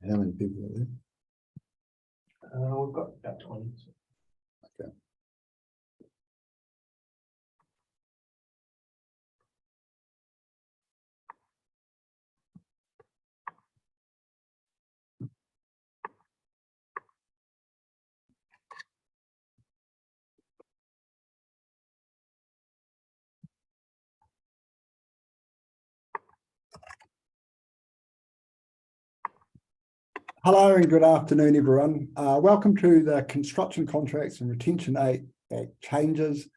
How many people are there? We've got about 20. Okay. Hello and good afternoon, everyone. Welcome to the Construction Contracts and Retention Act changes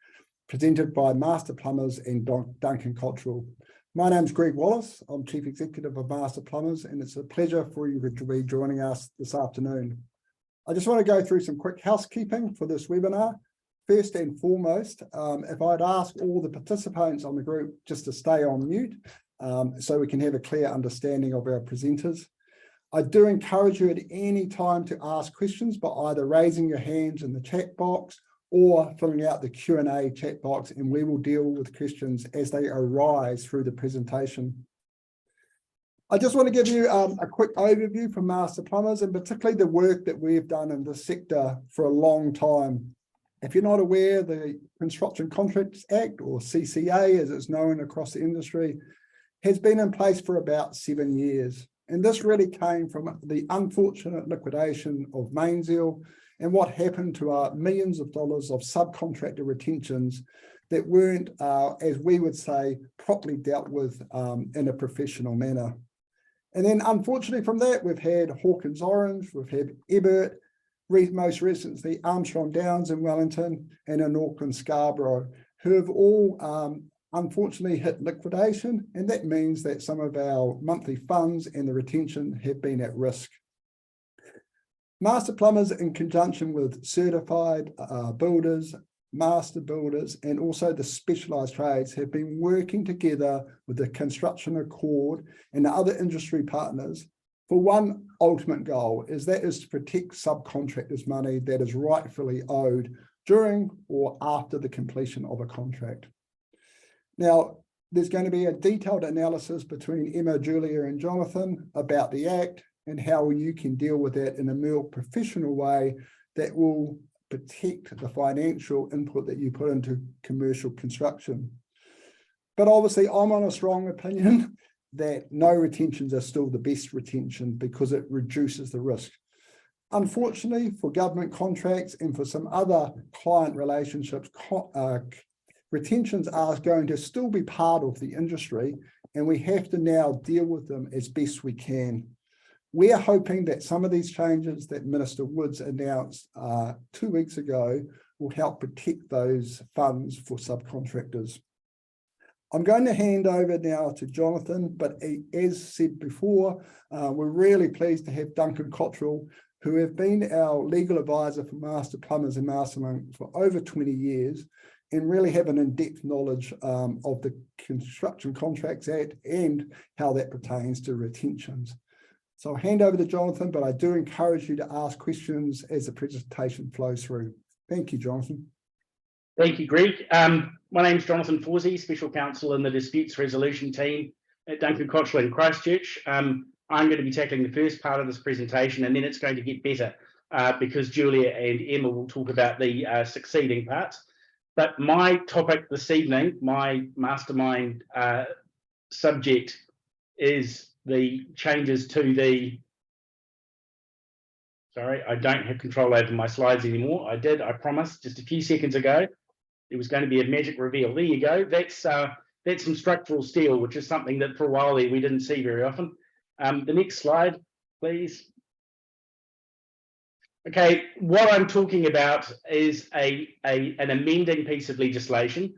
presented by Master Plumbers and Duncan Cottrell. My name's Greg Wallace. I'm Chief Executive of Master Plumbers, and it's a pleasure for you to be joining us this afternoon. I just want to go through some quick housekeeping for this webinar. First and foremost, if I'd ask all the participants on the group just to stay on mute so we can have a clear understanding of our presenters. I do encourage you at any time to ask questions by either raising your hands in the chat box or filling out the Q&A chat box, and we will deal with questions as they arise through the presentation. I just want to give you a quick overview from Master Plumbers, and particularly the work that we've done in this sector for a long time. If you're not aware, the Construction Contracts Act, or CCA as it's known across the industry, has been in place for about 7 years. And this really came from the unfortunate liquidation of Mainzeal and what happened to millions of dollars of subcontractor retentions that weren't, as we would say, properly dealt with in a professional manner. And then unfortunately from that, we've had Hawkins Orange, we've had Ebert, most recently Armstrong Downs in Wellington, and in Auckland Scarborough, who have all unfortunately hit liquidation, and that means that some of our monthly funds and the retention have been at risk. Master Plumbers, in conjunction with certified builders, master builders, and also the specialised trades, have been working together with the Construction Accord and the other industry partners for one ultimate goal, is to protect subcontractors' money that is rightfully owed during or after the completion of a contract. Now, there's going to be a detailed analysis between Emma, Julia, and Jonathan about the Act and how you can deal with that in a more professional way that will protect the financial input that you put into commercial construction. But obviously, I'm on a strong opinion that no retentions are still the best retention because it reduces the risk. Unfortunately, for government contracts and for some other client relationships, retentions are going to still be part of the industry, and we have to now deal with them as best we can. We are hoping that some of these changes that Minister Woods announced 2 weeks ago will help protect those funds for subcontractors. I'm going to hand over now to Jonathan, but as said before, we're really pleased to have Duncan Cottrell, who have been our legal advisor for Master Plumbers and Mastermonk for over 20 years, and really have an in-depth knowledge of the Construction Contracts Act and how that pertains to retentions. So I'll hand over to Jonathan, but I do encourage you to ask questions as the presentation flows through. Thank you, Jonathan. Thank you, Greg. My name's Jonathan Forsey, Special Counsel in the Disputes Resolution team at Duncan Cottrell in Christchurch. I'm going to be tackling the first part of this presentation, and then it's going to get better because Julia and Emma will talk about the succeeding parts. But my topic this evening, my mastermind subject, is the changes to the... Sorry, I don't have control over my slides anymore. I did, I promised, just a few seconds ago. It was going to be a magic reveal. There you go. That's some structural steel, which is something that for a while there we didn't see very often. The next slide, please. Okay, what I'm talking about is an amending piece of legislation.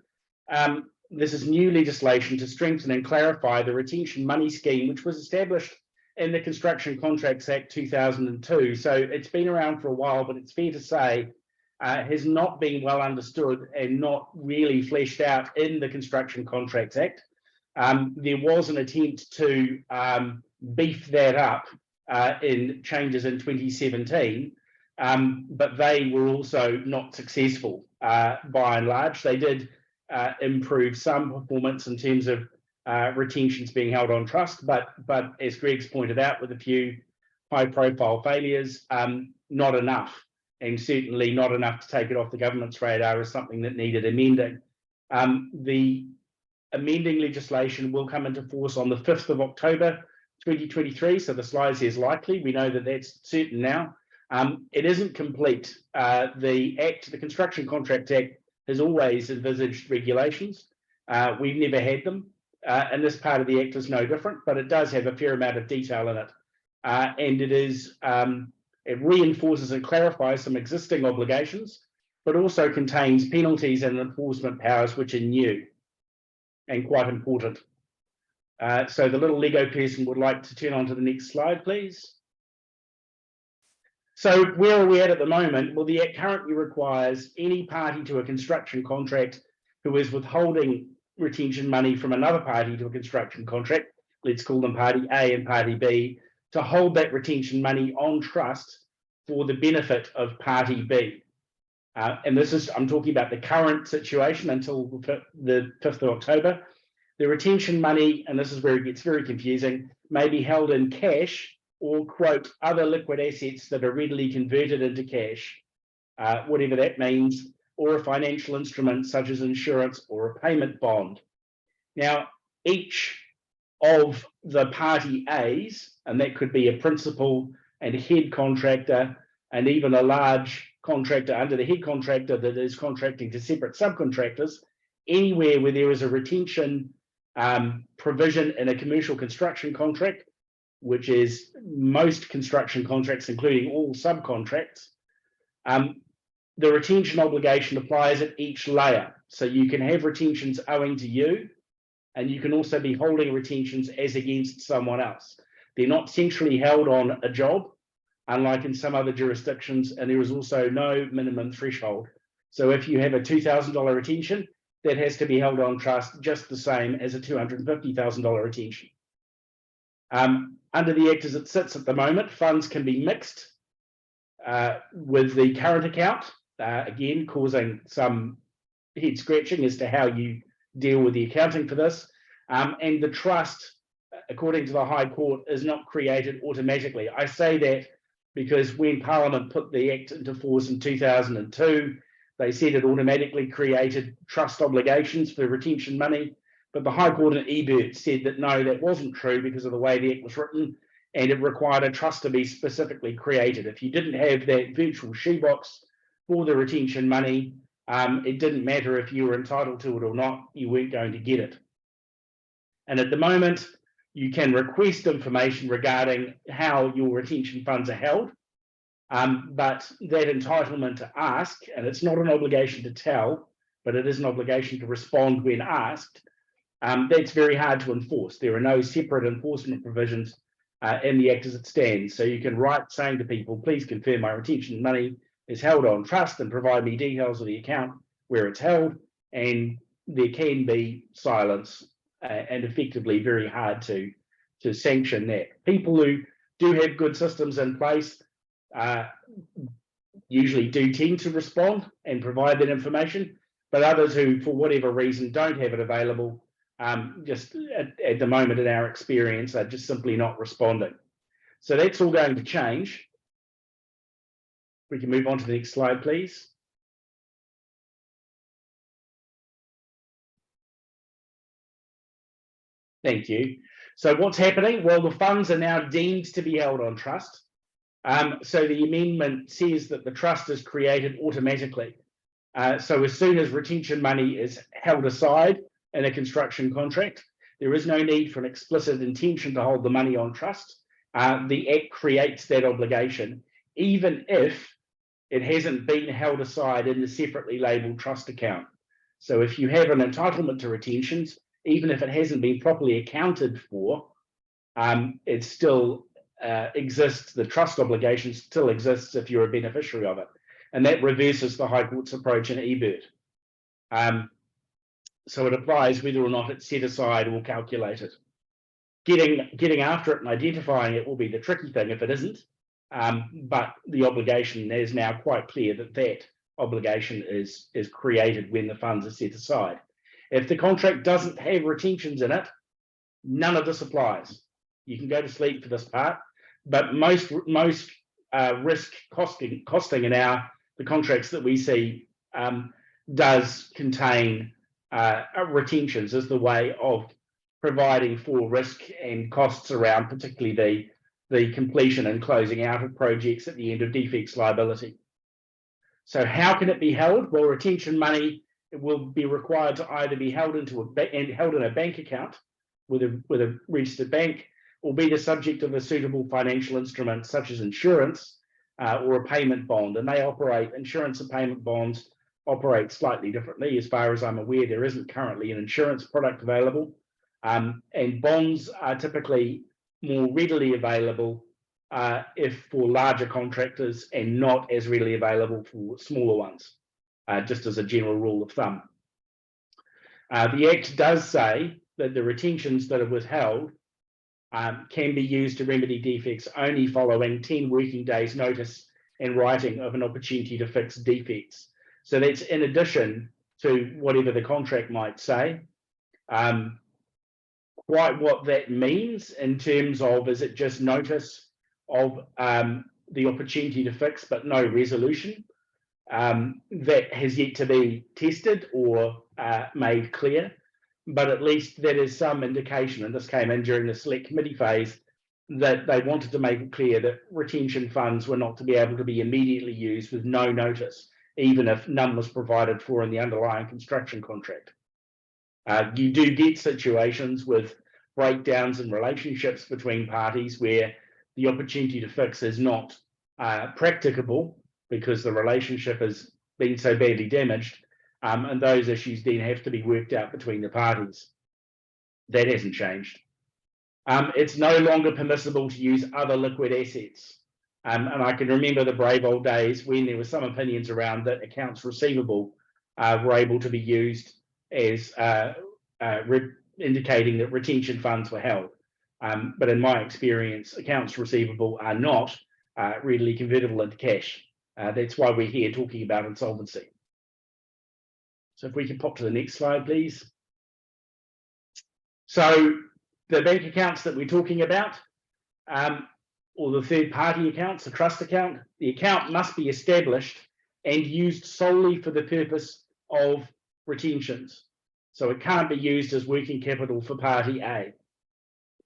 This is new legislation to strengthen and clarify the retention money scheme, which was established in the Construction Contracts Act 2002. So it's been around for a while, but it's fair to say has not been well understood and not really fleshed out in the Construction Contracts Act. There was an attempt to beef that up in changes in 2017, but they were also not successful by and large. They did improve some performance in terms of retentions being held on trust, but as Greg's pointed out, with a few high profile failures, not enough, and certainly not enough to take it off the government's radar as something that needed amending. The amending legislation will come into force on the 5th of October 2023, so the slide says likely. We know that that's certain now. It isn't complete. The Construction Contract Act has always envisaged regulations. We've never had them, and this part of the Act is no different, but it does have a fair amount of detail in it. And it reinforces and clarifies some existing obligations, but also contains penalties and enforcement powers which are new and quite important. So the little Lego person would like to turn on to the next slide, please. So where are we at the moment? Well, the Act currently requires any party to a construction contract who is withholding retention money from another party to a construction contract, let's call them Party A and Party B, to hold that retention money on trust for the benefit of Party B. And this is, I'm talking about the current situation until the 5th of October. The retention money, and this is where it gets very confusing, may be held in cash or, quote, other liquid assets that are readily converted into cash, whatever that means, or a financial instrument such as insurance or a payment bond. Now, each of the Party A's, and that could be a principal and head contractor, and even a large contractor under the head contractor that is contracting to separate subcontractors, anywhere where there is a retention provision in a commercial construction contract, which is most construction contracts, including all subcontracts, the retention obligation applies at each layer. So you can have retentions owing to you, and you can also be holding retentions as against someone else. They're not centrally held on a job, unlike in some other jurisdictions, and there is also no minimum threshold. So if you have a $2,000 retention, that has to be held on trust just the same as a $250,000 retention. Under the Act as it sits at the moment, funds can be mixed with the current account, again, causing some head scratching as to how you deal with the accounting for this. And the trust, according to the High Court, is not created automatically. I say that because when Parliament put the Act into force in 2002, they said it automatically created trust obligations for retention money. But the High Court in Ebert said that no, that wasn't true because of the way the Act was written, and it required a trust to be specifically created. If you didn't have that virtual shoebox for the retention money, it didn't matter if you were entitled to it or not, you weren't going to get it. And at the moment, you can request information regarding how your retention funds are held, but that entitlement to ask, and it's not an obligation to tell, but it is an obligation to respond when asked, that's very hard to enforce. There are no separate enforcement provisions in the Act as it stands. So you can write saying to people, please confirm my retention money is held on trust and provide me details of the account where it's held, and there can be silence and effectively very hard to sanction that. People who do have good systems in place usually do tend to respond and provide that information, but others who, for whatever reason, don't have it available, just at the moment in our experience, are just simply not responding. So that's all going to change. We can move on to the next slide, please. Thank you. So what's happening? Well, the funds are now deemed to be held on trust. So the amendment says that the trust is created automatically. So as soon as retention money is held aside in a construction contract, there is no need for an explicit intention to hold the money on trust. The Act creates that obligation, even if it hasn't been held aside in the separately labelled trust account. So if you have an entitlement to retentions, even if it hasn't been properly accounted for, it still exists, the trust obligation still exists if you're a beneficiary of it. And that reverses the High Court's approach in Ebert. So it applies whether or not it's set aside or calculated. Getting after it and identifying it will be the tricky thing if it isn't, but the obligation is now quite clear that that obligation is created when the funds are set aside. If the contract doesn't have retentions in it, none of this applies. You can go to sleep for this part. but most risk costing in the contracts that we see does contain retentions as the way of providing for risk and costs around particularly the completion and closing out of projects at the end of defects liability. So how can it be held? Well, retention money will be required to either be held in a bank account with a registered bank, or be the subject of a suitable financial instrument such as insurance or a payment bond. And insurance and payment bonds operate slightly differently. As far as I'm aware, there isn't currently an insurance product available. And bonds are typically more readily available if for larger contractors and not as readily available for smaller ones, just as a general rule of thumb. The Act does say that the retentions that are withheld can be used to remedy defects only following 10 working days notice and writing of an opportunity to fix defects. So that's in addition to whatever the contract might say. Quite what that means in terms of, is it just notice of the opportunity to fix but no resolution? That has yet to be tested or made clear, but at least that is some indication, and this came in during the select committee phase, that they wanted to make it clear that retention funds were not to be able to be immediately used with no notice, even if none was provided for in the underlying construction contract. You do get situations with breakdowns in relationships between parties where the opportunity to fix is not practicable because the relationship has been so badly damaged, and those issues then have to be worked out between the parties. That hasn't changed. It's no longer permissible to use other liquid assets. And I can remember the brave old days when there were some opinions around that accounts receivable were able to be used as indicating that retention funds were held. But in my experience, accounts receivable are not readily convertible into cash. That's why we're here talking about insolvency. So if we can pop to the next slide, please. So the bank accounts that we're talking about, or the third-party accounts, the trust account, the account must be established and used solely for the purpose of retentions. So it can't be used as working capital for Party A.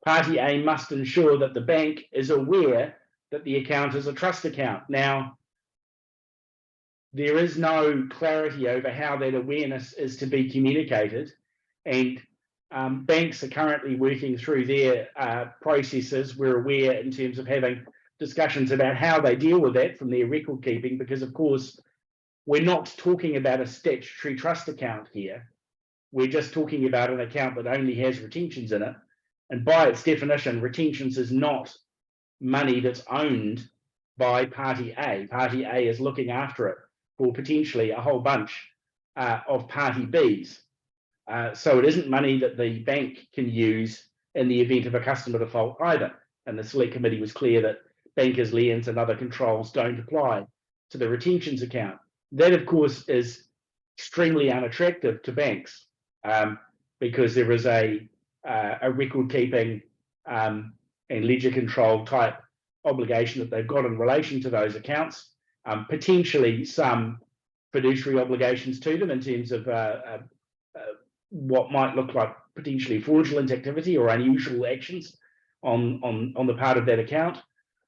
Party A must ensure that the bank is aware that the account is a trust account. Now, there is no clarity over how that awareness is to be communicated, and banks are currently working through their processes. We're aware in terms of having discussions about how they deal with that from their record keeping, because of course, we're not talking about a statutory trust account here. We're just talking about an account that only has retentions in it. And by its definition, retentions is not money that's owned by Party A. Party A is looking after it for potentially a whole bunch of Party Bs. So it isn't money that the bank can use in the event of a customer default either. And the select committee was clear that bankers' liens and other controls don't apply to the retentions account. That, of course, is extremely unattractive to banks because there is a record keeping and ledger control type obligation that they've got in relation to those accounts, potentially some fiduciary obligations to them in terms of what might look like potentially fraudulent activity or unusual actions on the part of that account,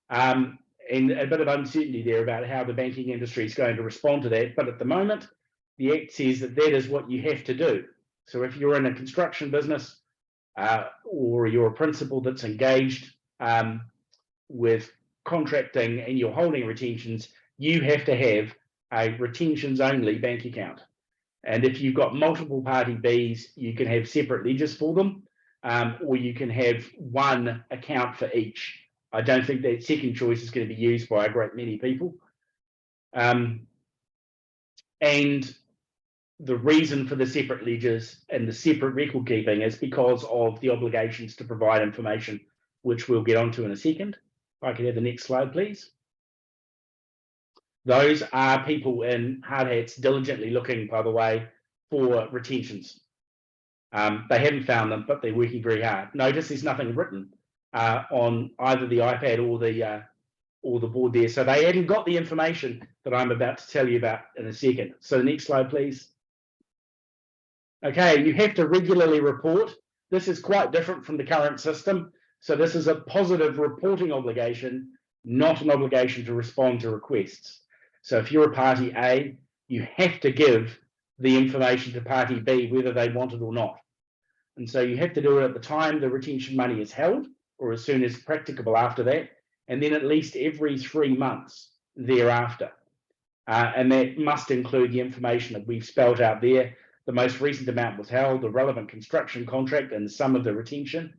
and a bit of uncertainty there about how the banking industry is going to respond to that. But at the moment, the Act says that that is what you have to do. So if you're in a construction business or you're a principal that's engaged with contracting and you're holding retentions, you have to have a retentions only bank account. And if you've got multiple Party Bs, you can have separate ledgers for them, or you can have one account for each. I don't think that second choice is going to be used by a great many people. And the reason for the separate ledgers and the separate record keeping is because of the obligations to provide information, which we'll get onto in a second. If I could have the next slide, please. Those are people in hard hats diligently looking, by the way, for retentions. They haven't found them, but they're working very hard. Notice there's nothing written on either the iPad or the board there. So they hadn't got the information that I'm about to tell you about in a second. So the next slide, please. Okay, you have to regularly report. This is quite different from the current system. So this is a positive reporting obligation, not an obligation to respond to requests. So if you're a party A, you have to give the information to party B, whether they want it or not. And so you have to do it at the time the retention money is held, or as soon as practicable after that, and then at least every 3 months thereafter. And that must include the information that we've spelled out there. The most recent amount withheld, the relevant construction contract, and the sum of the retention,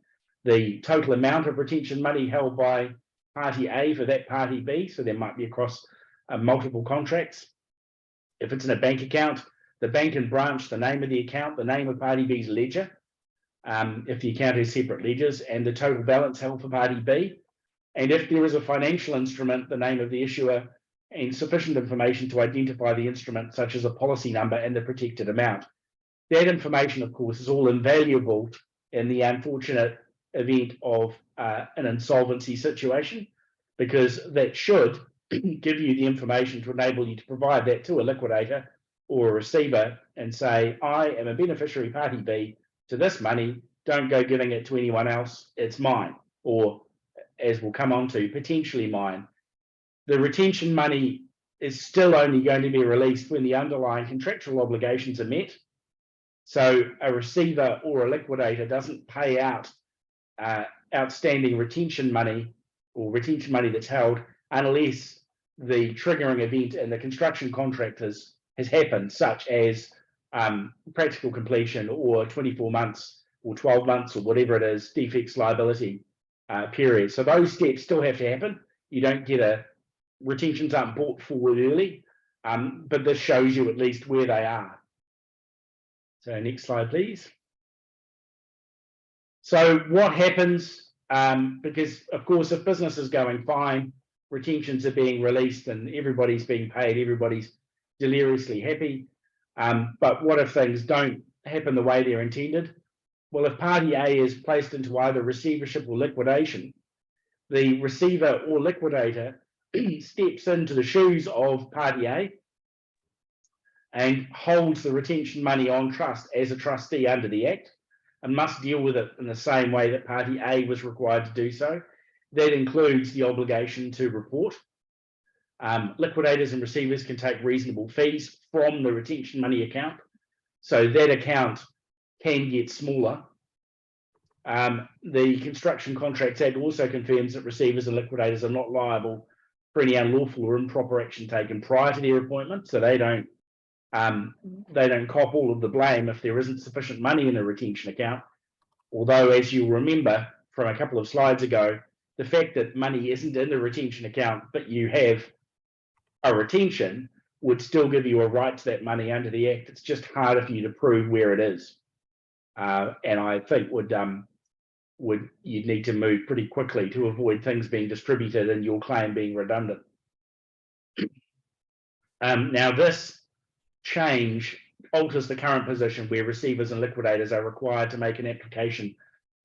the total amount of retention money held by party A for that party B. So there might be across multiple contracts. If it's in a bank account, the bank and branch, the name of the account, the name of party B's ledger, if the account has separate ledgers, and the total balance held for party B. And if there is a financial instrument, the name of the issuer, and sufficient information to identify the instrument, such as a policy number and the protected amount. That information, of course, is all invaluable in the unfortunate event of an insolvency situation, because that should give you the information to enable you to provide that to a liquidator or a receiver and say, I am a beneficiary party B to this money, don't go giving it to anyone else, it's mine, or as we'll come on to, potentially mine. The retention money is still only going to be released when the underlying contractual obligations are met. So a receiver or a liquidator doesn't pay out outstanding retention money or retention money that's held unless the triggering event in the construction contract has happened, such as practical completion or 24 months or 12 months or whatever it is, defects liability period. So those steps still have to happen. You don't get a retentions aren't brought forward early, but this shows you at least where they are. So next slide, please. So what happens, because of course, if business is going fine, retentions are being released and everybody's being paid, everybody's deliriously happy. But what if things don't happen the way they're intended? Well, if party A is placed into either receivership or liquidation, the receiver or liquidator steps into the shoes of party A and holds the retention money on trust as a trustee under the Act and must deal with it in the same way that party A was required to do so. That includes the obligation to report. Liquidators and receivers can take reasonable fees from the retention money account, so that account can get smaller. The Construction Contracts Act also confirms that receivers and liquidators are not liable for any unlawful or improper action taken prior to their appointment, so they don't cop all of the blame if there isn't sufficient money in a retention account. Although, as you'll remember from a couple of slides ago, the fact that money isn't in the retention account, but you have a retention, would still give you a right to that money under the Act. It's just harder for you to prove where it is. And I think you'd need to move pretty quickly to avoid things being distributed and your claim being redundant. Now, this change alters the current position where receivers and liquidators are required to make an application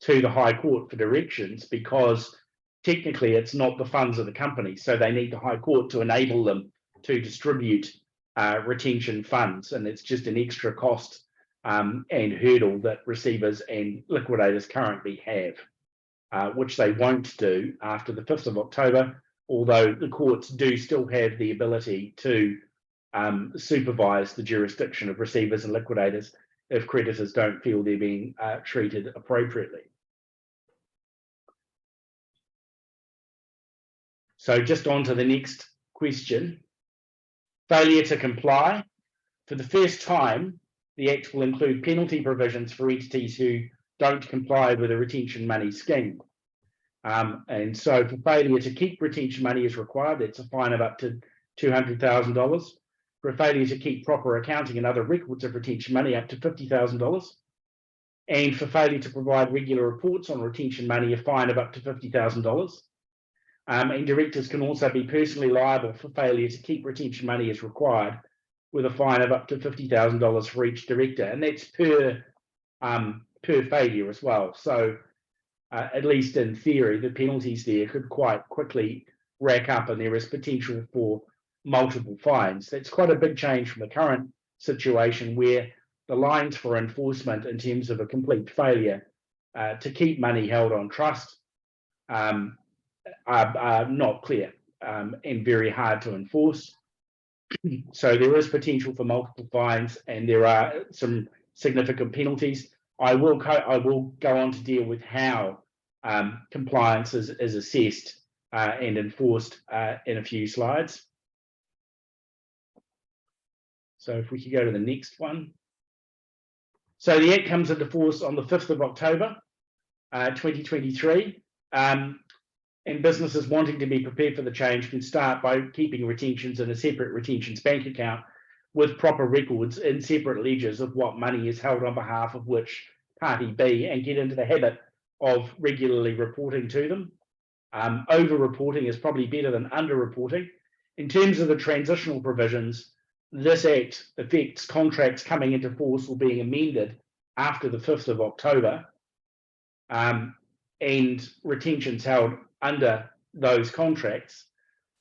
to the High Court for directions, because technically it's not the funds of the company, so they need the High Court to enable them to distribute retention funds, and it's just an extra cost and hurdle that receivers and liquidators currently have, which they won't do after the 5th of October, although the courts do still have the ability to supervise the jurisdiction of receivers and liquidators if creditors don't feel they're being treated appropriately. So just on to the next question. Failure to comply. For the first time, the Act will include penalty provisions for entities who don't comply with a retention money scheme. And so for failure to keep retention money as required, that's a fine of up to $200,000. For failure to keep proper accounting and other records of retention money, up to $50,000. And for failure to provide regular reports on retention money, a fine of up to $50,000. And directors can also be personally liable for failure to keep retention money as required, with a fine of up to $50,000 for each director, and that's per failure as well. So at least in theory, the penalties there could quite quickly rack up, and there is potential for multiple fines. That's quite a big change from the current situation where the lines for enforcement in terms of a complete failure to keep money held on trust are not clear and very hard to enforce. So there is potential for multiple fines, and there are some significant penalties. I will go on to deal with how compliance is assessed and enforced in a few slides. So if we could go to the next one. So the Act comes into force on the 5th of October, 2023. And businesses wanting to be prepared for the change can start by keeping retentions in a separate retentions bank account with proper records in separate ledgers of what money is held on behalf of which party B, and get into the habit of regularly reporting to them. Over-reporting is probably better than under-reporting. In terms of the transitional provisions, this Act affects contracts coming into force or being amended after the 5th of October, and retentions held under those contracts,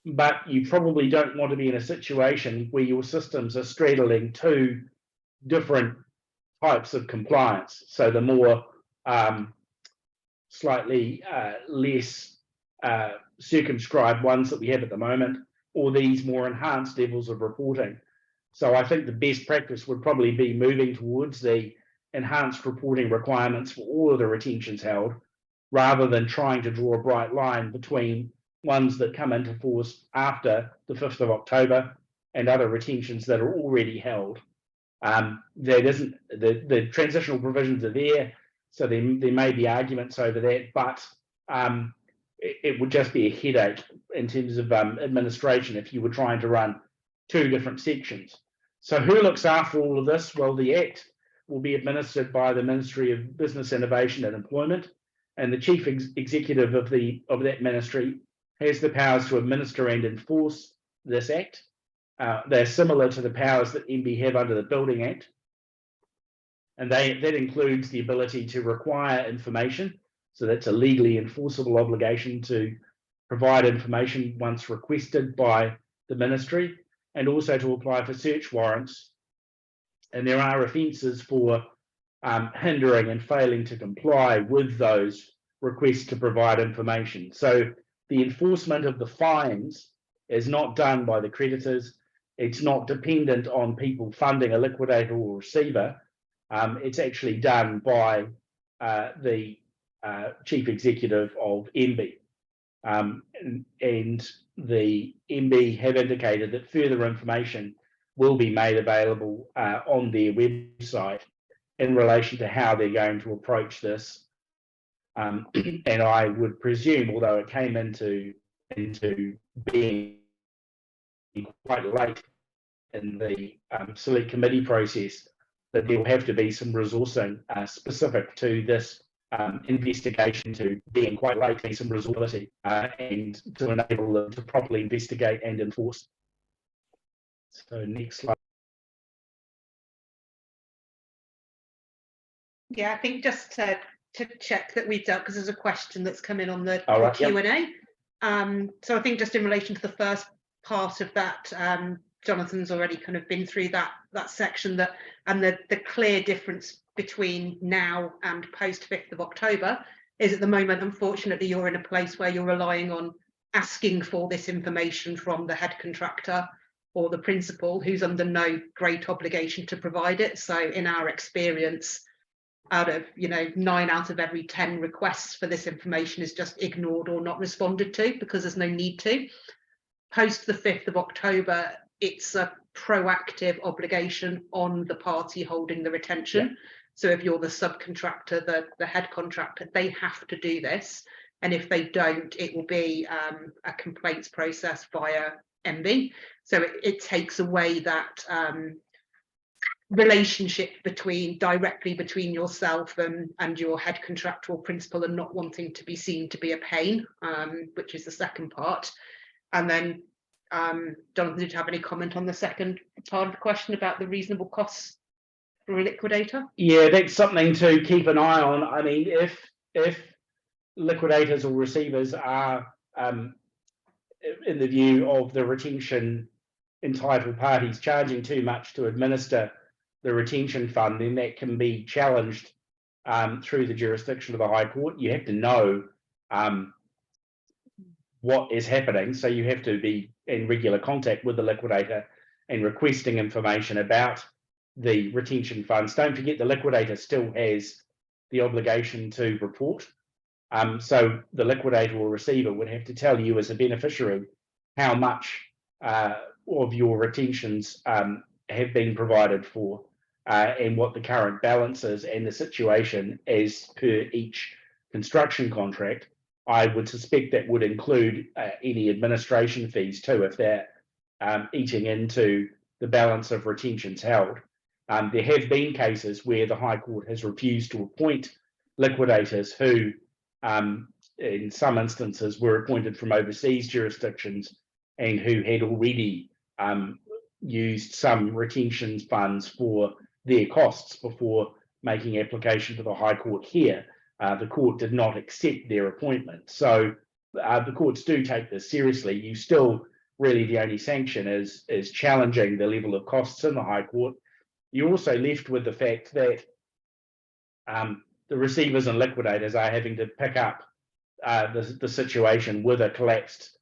but you probably don't want to be in a situation where your systems are straddling two different types of compliance. So the more slightly less circumscribed ones that we have at the moment, or these more enhanced levels of reporting. So I think the best practice would probably be moving towards the enhanced reporting requirements for all of the retentions held, rather than trying to draw a bright line between ones that come into force after the 5th of October and other retentions that are already held. There isn't, the transitional provisions are there, so there may be arguments over that, but it would just be a headache in terms of administration if you were trying to run two different sections. So who looks after all of this? Well, the Act will be administered by the Ministry of Business, Innovation and Employment, and the Chief Executive of that ministry has the powers to administer and enforce this Act. They're similar to the powers that MB have under the Building Act, and that includes the ability to require information. So that's a legally enforceable obligation to provide information once requested by the ministry, and also to apply for search warrants. And there are offences for hindering and failing to comply with those requests to provide information. So the enforcement of the fines is not done by the creditors. It's not dependent on people funding a liquidator or receiver. It's actually done by the Chief Executive of MB. And the MB have indicated that further information will be made available on their website in relation to how they're going to approach this. And I would presume, although it came into being quite late in the select committee process, that there will have to be some resourcing specific to this investigation, to being quite late, be some resourceability and to enable them to properly investigate and enforce. So next slide. Yeah, I think just to check that we've dealt, because there's a question that's come in on the Q&A. Yep. So I think just in relation to the first part of that, Jonathan's already kind of been through that section, that and the clear difference between now and post 5th of October is at the moment, unfortunately, you're in a place where you're relying on asking for this information from the head contractor or the principal, who's under no great obligation to provide it. So in our experience, out of 9 out of every 10 requests for this information is just ignored or not responded to because there's no need to. Post the 5th of October, it's a proactive obligation on the party holding the retention. Yeah. So if you're the subcontractor, the head contractor, they have to do this. And if they don't, it will be a complaints process via MB. So it takes away that relationship directly between yourself and your head contractor or principal, and not wanting to be seen to be a pain, which is the second part. And then Jonathan, did you have any comment on the second part of the question about the reasonable costs for a liquidator? Yeah, that's something to keep an eye on. I mean, if liquidators or receivers are, in the view of the retention entitled parties, charging too much to administer the retention fund, then that can be challenged through the jurisdiction of the High Court. You have to know what is happening, so you have to be in regular contact with the liquidator and requesting information about the retention funds. Don't forget the liquidator still has the obligation to report. So the liquidator or receiver would have to tell you as a beneficiary how much of your retentions have been provided for and what the current balance is and the situation as per each construction contract. I would suspect that would include any administration fees too, if they're eating into the balance of retentions held. There have been cases where the High Court has refused to appoint liquidators who, in some instances, were appointed from overseas jurisdictions and who had already used some retention funds for their costs before making application to the High Court here. The court did not accept their appointment. So the courts do take this seriously. You still, really the only sanction is challenging the level of costs in the High Court. You're also left with the fact that the receivers and liquidators are having to pick up the situation with a collapsed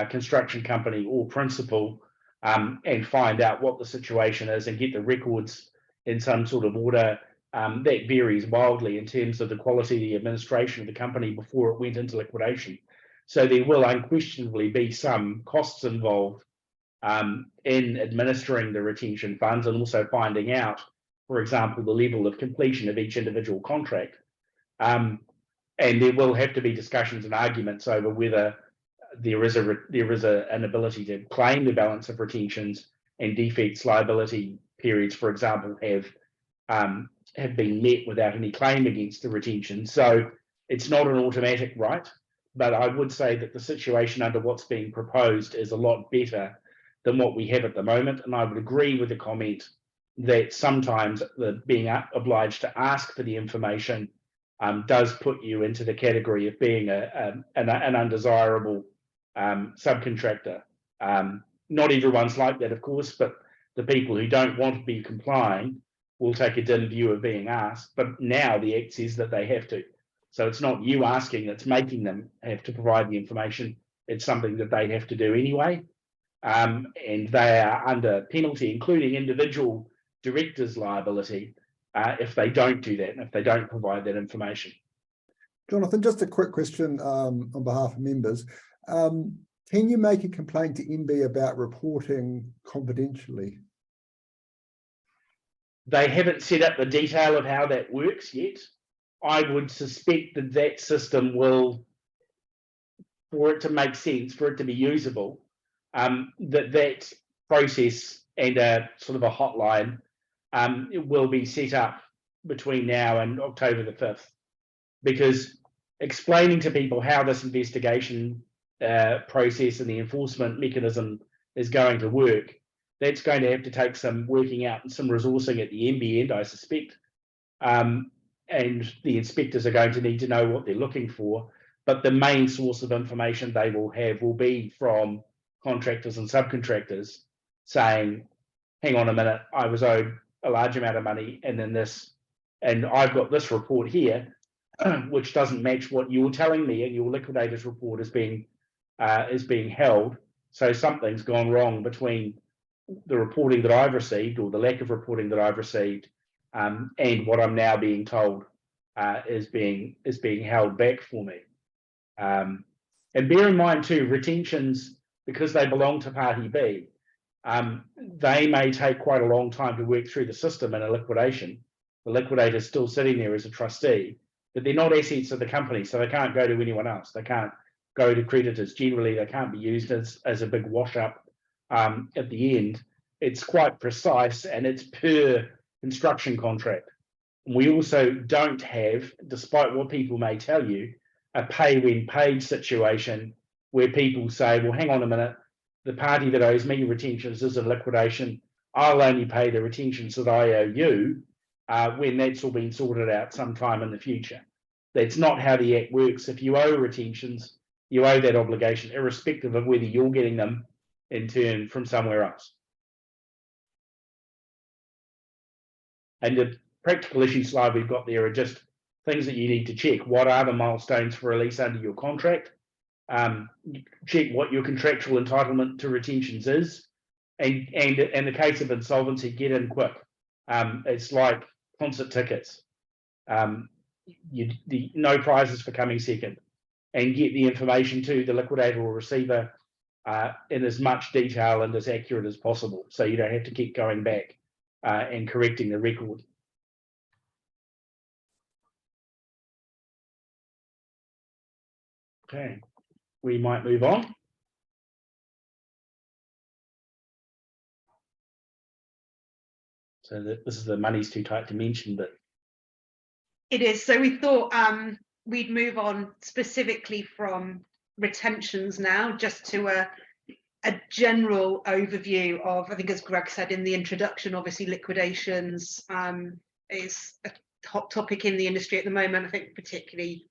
construction company or principal and find out what the situation is and get the records in some sort of order. That varies wildly in terms of the quality of the administration of the company before it went into liquidation. So there will unquestionably be some costs involved in administering the retention funds and also finding out, for example, the level of completion of each individual contract. And there will have to be discussions and arguments over whether there is an ability to claim the balance of retentions and defects liability periods, for example, have been met without any claim against the retention. So it's not an automatic right, but I would say that the situation under what's being proposed is a lot better than what we have at the moment. And I would agree with the comment that sometimes the being obliged to ask for the information does put you into the category of being an undesirable subcontractor. Not everyone's like that, of course, but the people who don't want to be complying will take a dim view of being asked, but now the Act says that they have to. So it's not you asking that's making them have to provide the information. It's something that they have to do anyway. And they are under penalty, including individual directors' liability, if they don't do that and if they don't provide that information. Jonathan, just a quick question on behalf of members. Can you make a complaint to MB about reporting confidentially? They haven't set up the detail of how that works yet. I would suspect that that system will, for it to make sense, for it to be usable, that process and a sort of a hotline it will be set up between now and October the 5th, because explaining to people how this investigation process and the enforcement mechanism is going to work, that's going to have to take some working out and some resourcing at the MB end, I suspect. And the inspectors are going to need to know what they're looking for. But the main source of information they will have will be from contractors and subcontractors saying, hang on a minute, I was owed a large amount of money and then this, and I've got this report here, which doesn't match what you're telling me, and your liquidator's report is being held. So something's gone wrong between the reporting that I've received or the lack of reporting that I've received and what I'm now being told is being held back for me. And bear in mind too, retentions, because they belong to Party B, they may take quite a long time to work through the system in a liquidation. The liquidator is still sitting there as a trustee, but they're not assets of the company, so they can't go to anyone else. They can't go to creditors. Generally, they can't be used as a big wash up at the end. It's quite precise and it's per construction contract. We also don't have, despite what people may tell you, a pay when paid situation where people say, well, hang on a minute, the party that owes me retentions is in liquidation. I'll only pay the retentions that I owe you when that's all been sorted out sometime in the future. That's not how the Act works. If you owe retentions, you owe that obligation, irrespective of whether you're getting them in turn from somewhere else. And the practical issue slide we've got there are just things that you need to check. What are the milestones for release under your contract? Check what your contractual entitlement to retentions is. And in the case of insolvency, get in quick. It's like concert tickets. No prizes for coming second, and get the information to the liquidator or receiver in as much detail and as accurate as possible, so you don't have to keep going back and correcting the record. Okay, we might move on. So this is the money's too tight to mention, but it is. So we thought we'd move on specifically from retentions now, just to a general overview of, I think, as Greg said in the introduction, obviously liquidations is a hot topic in the industry at the moment. I think particularly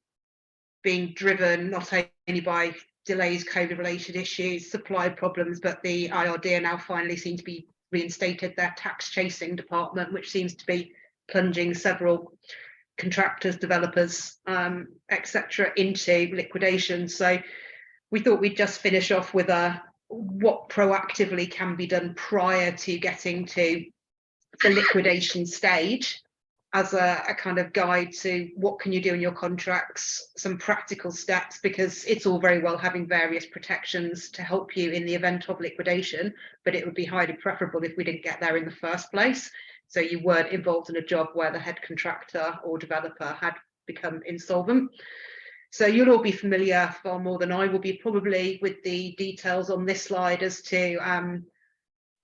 being driven not only by delays, COVID-related issues, supply problems, but the IRD are now finally seem to be reinstated their tax chasing department, which seems to be plunging several contractors, developers, etc., into liquidation. So we thought we'd just finish off with what proactively can be done prior to getting to the liquidation stage, as a kind of guide to what can you do in your contracts, some practical steps, because it's all very well having various protections to help you in the event of liquidation, but it would be highly preferable if we didn't get there in the first place. So you weren't involved in a job where the head contractor or developer had become insolvent. So you'll all be familiar far more than I will be probably with the details on this slide as to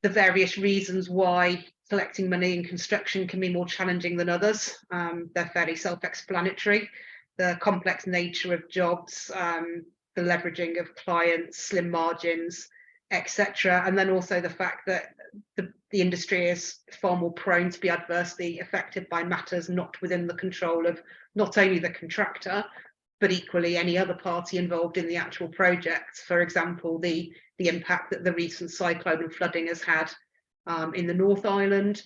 the various reasons why collecting money in construction can be more challenging than others. They're fairly self-explanatory. The complex nature of jobs, the leveraging of clients, slim margins, etc. And then also the fact that the industry is far more prone to be adversely affected by matters not within the control of not only the contractor, but equally any other party involved in the actual project. For example, the impact that the recent cyclone and flooding has had in the North Island,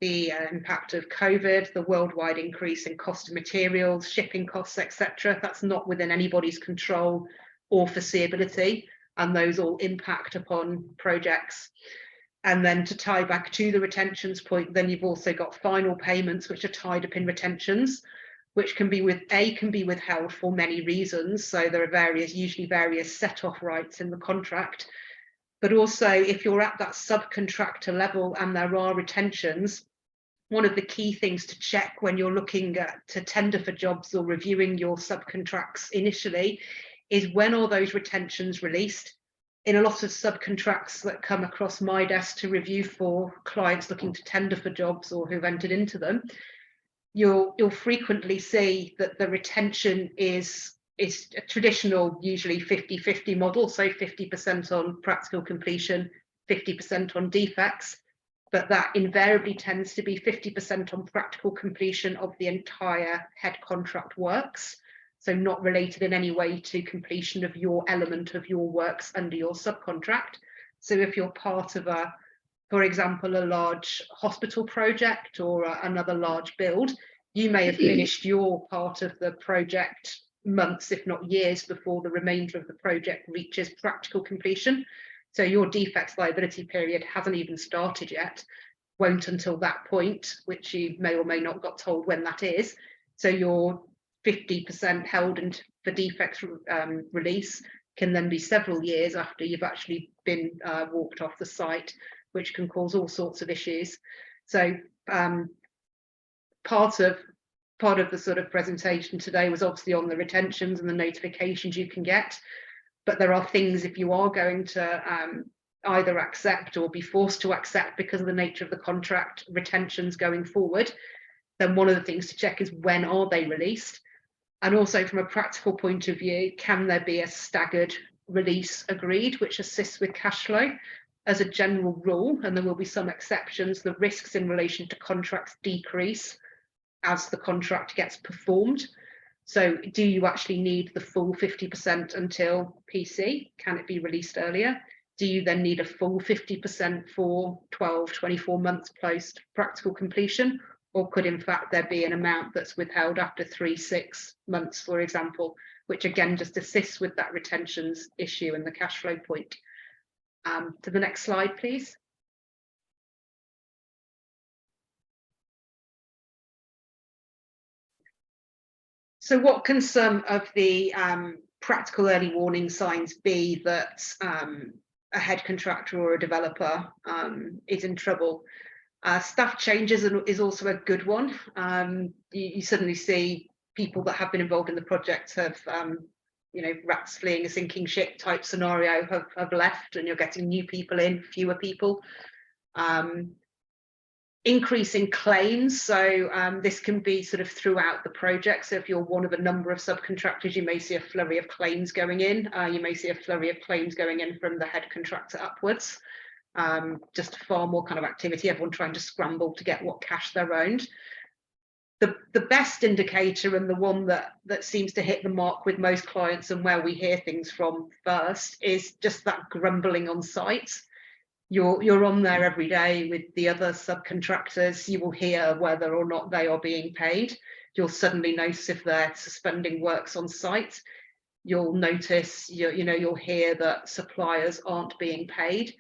the impact of COVID, the worldwide increase in cost of materials, shipping costs, etc. That's not within anybody's control or foreseeability, and those all impact upon projects. And then to tie back to the retentions point, then you've also got final payments which are tied up in retentions, which can be withheld for many reasons. So there are usually various set-off rights in the contract. But also, if you're at that subcontractor level and there are retentions, one of the key things to check when you're looking to tender for jobs or reviewing your subcontracts initially is, when are those retentions released? In a lot of subcontracts that come across my desk to review for clients looking to tender for jobs or who've entered into them, you'll frequently see that the retention is a traditional, usually 50-50 model, so 50% on practical completion, 50% on defects, but that invariably tends to be 50% on practical completion of the entire head contract works, so not related in any way to completion of your element of your works under your subcontract. So if you're part of for example, a large hospital project or another large build, you may have finished your part of the project months, if not years, before the remainder of the project reaches practical completion. So your defects liability period hasn't even started yet, won't until that point, which you may or may not got told when that is. So your 50% held for defects release can then be several years after you've actually been walked off the site, which can cause all sorts of issues. So part of the sort of presentation today was obviously on the retentions and the notifications you can get, but there are things, if you are going to either accept or be forced to accept because of the nature of the contract retentions going forward, then one of the things to check is, when are they released? And also from a practical point of view, can there be a staggered release agreed which assists with cash flow? As a general rule, and there will be some exceptions, the risks in relation to contracts decrease as the contract gets performed. So do you actually need the full 50% until PC? Can it be released earlier? Do you then need a full 50% for 12, 24 months post practical completion? Or could in fact there be an amount that's withheld after 3, 6 months, for example, which again just assists with that retentions issue and the cash flow point. To the next slide, please. So what can some of the practical early warning signs be that a head contractor or a developer is in trouble? Staff changes is also a good one. You suddenly see people that have been involved in the project have, you know, rats fleeing a sinking ship type scenario have left, and you're getting new people in, fewer people. Increase in claims, so this can be sort of throughout the project. So if you're one of a number of subcontractors, you may see a flurry of claims going in. You may see a flurry of claims going in from the head contractor upwards. Just far more kind of activity, everyone trying to scramble to get what cash they're owed. The best indicator, and the one that seems to hit the mark with most clients and where we hear things from first, is just that grumbling on site. You're on there every day with the other subcontractors. You will hear whether or not they are being paid. You'll suddenly notice if they're suspending works on site. You'll notice, you'll hear that suppliers aren't being paid.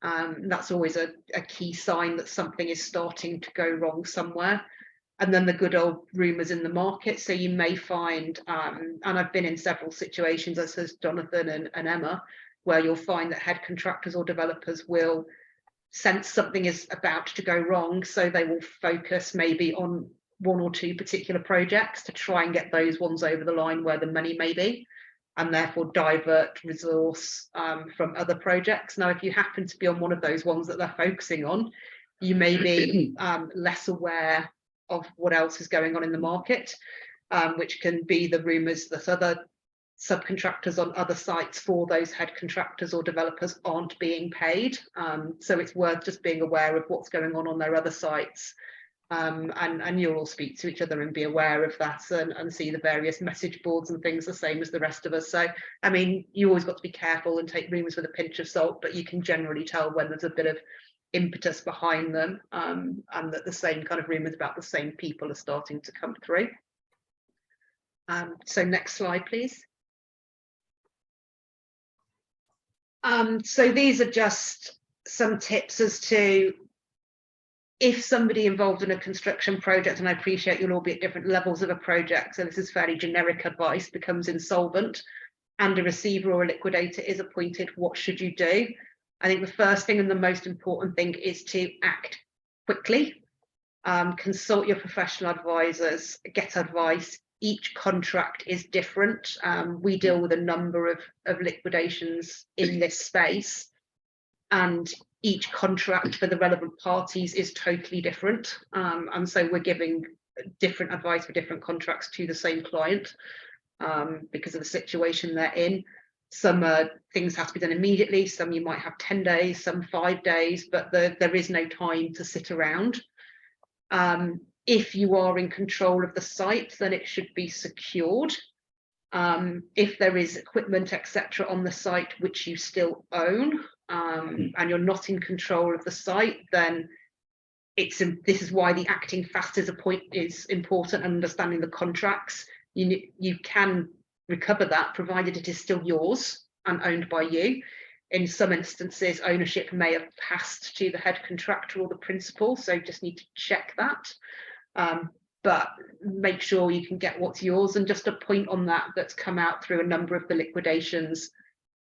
That's always a key sign that something is starting to go wrong somewhere. And then the good old rumours in the market. So you may find, and I've been in several situations, as has Jonathan and Emma, where you'll find that head contractors or developers will sense something is about to go wrong. So they will focus maybe on 1 or 2 particular projects to try and get those ones over the line where the money may be, and therefore divert resource from other projects. Now, if you happen to be on one of those ones that they're focusing on, you may be less aware of what else is going on in the market, which can be the rumours that other subcontractors on other sites for those head contractors or developers aren't being paid. So it's worth just being aware of what's going on their other sites. And you'll all speak to each other and be aware of that, and see the various message boards and things the same as the rest of us. So, I mean, you always got to be careful and take rumours with a pinch of salt, but you can generally tell when there's a bit of impetus behind them, and that the same kind of rumours about the same people are starting to come through. So next slide, please. So these are just some tips as to, if somebody involved in a construction project, and I appreciate you'll all be at different levels of a project, so this is fairly generic advice, becomes insolvent and a receiver or a liquidator is appointed, what should you do? I think the first thing and the most important thing is to act quickly. Consult your professional advisors, get advice. Each contract is different. We deal with a number of liquidations in this space, and each contract for the relevant parties is totally different. And so we're giving different advice for different contracts to the same client because of the situation they're in. Some things have to be done immediately, some you might have 10 days, some 5 days, but there is no time to sit around. If you are in control of the site, then it should be secured. If there is equipment, etc., on the site which you still own, and you're not in control of the site, then this is why the acting fast is important, and understanding the contracts. You can recover that provided it is still yours and owned by you. In some instances, ownership may have passed to the head contractor or the principal, so just need to check that. But make sure you can get what's yours. And just a point on that that's come out through a number of the liquidations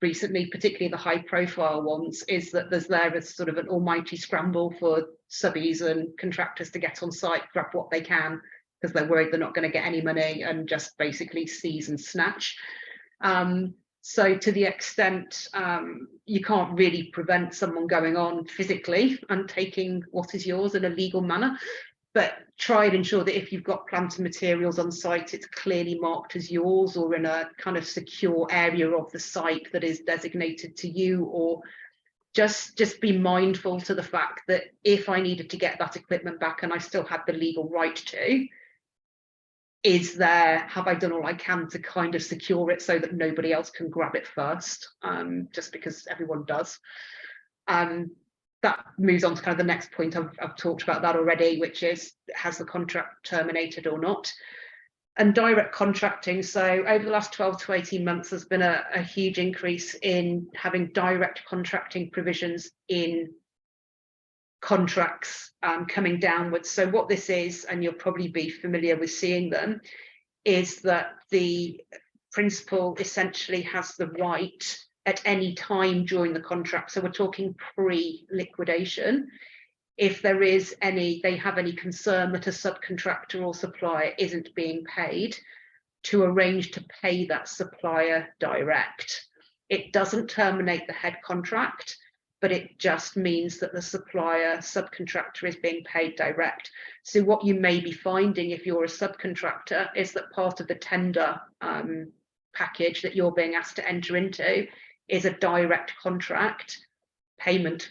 recently, particularly the high profile ones, is that there's sort of an almighty scramble for subbies and contractors to get on site, grab what they can, because they're worried they're not going to get any money, and just basically seize and snatch. So to the extent you can't really prevent someone going on physically and taking what is yours in a legal manner, but try and ensure that if you've got plant and materials on site, it's clearly marked as yours, or in a kind of secure area of the site that is designated to you. Or just be mindful to the fact that if I needed to get that equipment back and I still had the legal right to, have I done all I can to kind of secure it so that nobody else can grab it first, just because everyone does. That moves on to kind of the next point. I've talked about that already, which is, has the contract terminated or not? And direct contracting. So over the last 12 to 18 months, there's been a huge increase in having direct contracting provisions in contracts coming downwards. So what this is, and you'll probably be familiar with seeing them, is that the principal essentially has the right at any time during the contract, so we're talking pre-liquidation, if there is they have any concern that a subcontractor or supplier isn't being paid, to arrange to pay that supplier direct. It doesn't terminate the head contract, but it just means that the supplier subcontractor is being paid direct. So what you may be finding if you're a subcontractor is that part of the tender package that you're being asked to enter into is a direct contract payment.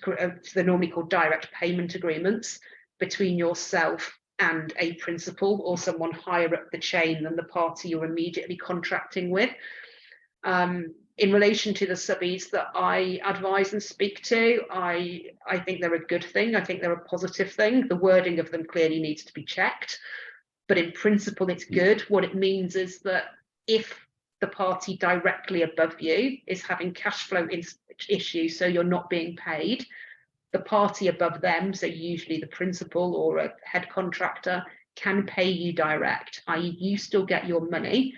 They're normally called direct payment agreements between yourself and a principal or someone higher up the chain than the party you're immediately contracting with. In relation to the subbies that I advise and speak to, I think they're a good thing. I think they're a positive thing. The wording of them clearly needs to be checked, but in principle, it's good. What it means is that if the party directly above you is having cash flow issues, so you're not being paid, the party above them, so usually the principal or a head contractor, can pay you direct, i.e. you still get your money.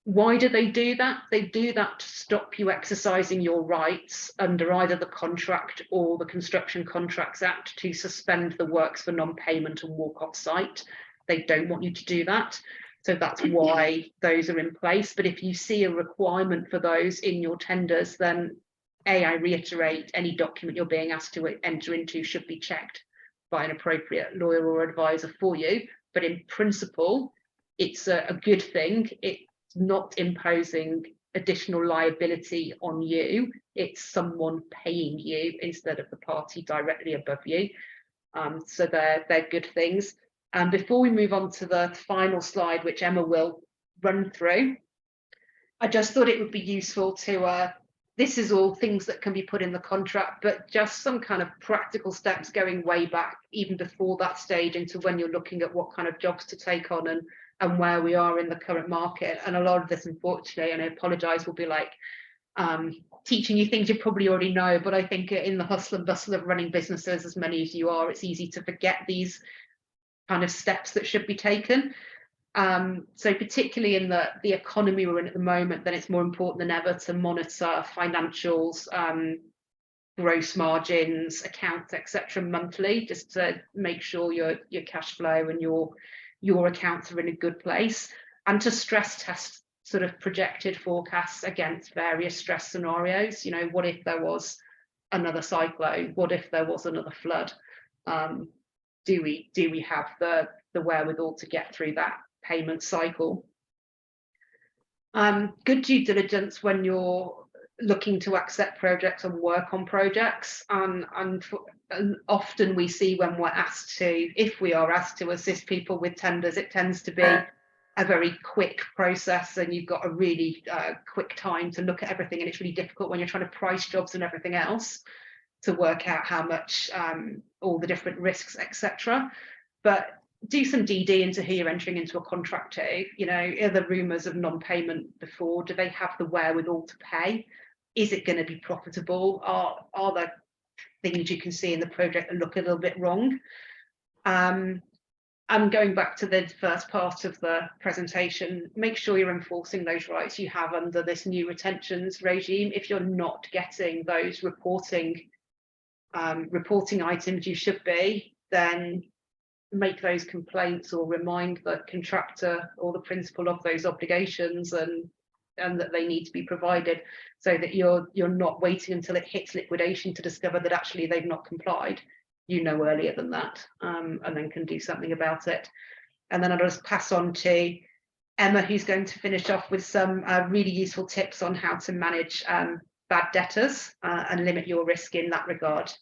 Why do they do that? They do that to stop you exercising your rights under either the contract or the Construction Contracts Act to suspend the works for non-payment and walk off site. They don't want you to do that. So that's why those are in place. But if you see a requirement for those in your tenders, then I reiterate, any document you're being asked to enter into should be checked by an appropriate lawyer or advisor for you. But in principle, it's a good thing. It's not imposing additional liability on you. It's someone paying you instead of the party directly above you. So they're good things. And before we move on to the final slide, which Emma will run through, I just thought it would be useful to, this is all things that can be put in the contract, but just some kind of practical steps going way back, even before that stage, into when you're looking at what kind of jobs to take on and where we are in the current market. And a lot of this, unfortunately, and I apologise, will be like teaching you things you probably already know, but I think in the hustle and bustle of running businesses, as many as you are, it's easy to forget these kind of steps that should be taken. So particularly in the economy we're in at the moment, then it's more important than ever to monitor financials, gross margins, accounts, etc. monthly, just to make sure your cash flow and your accounts are in a good place, and to stress test sort of projected forecasts against various stress scenarios. You know, what if there was another cyclone? What if there was another flood? Do we have the wherewithal to get through that payment cycle? Good due diligence when you're looking to accept projects and work on projects, and often we see when we're asked to, if we are asked to assist people with tenders, it tends to be a very quick process, and you've got a really quick time to look at everything, and it's really difficult when you're trying to price jobs and everything else to work out how much, all the different risks, etc. But do some DD into who you're entering into a contract to. You know, are there rumours of non-payment before? Do they have the wherewithal to pay? Is it going to be profitable? Are there things you can see in the project that look a little bit wrong? And going back to the first part of the presentation, make sure you're enforcing those rights you have under this new retentions regime. If you're not getting those reporting items you should be, then make those complaints or remind the contractor or the principal of those obligations, and that they need to be provided, so that you're not waiting until it hits liquidation to discover that actually they've not complied. You know earlier than that, and then can do something about it. And then I'll just pass on to Emma, who's going to finish off with some really useful tips on how to manage bad debtors and limit your risk in that regard.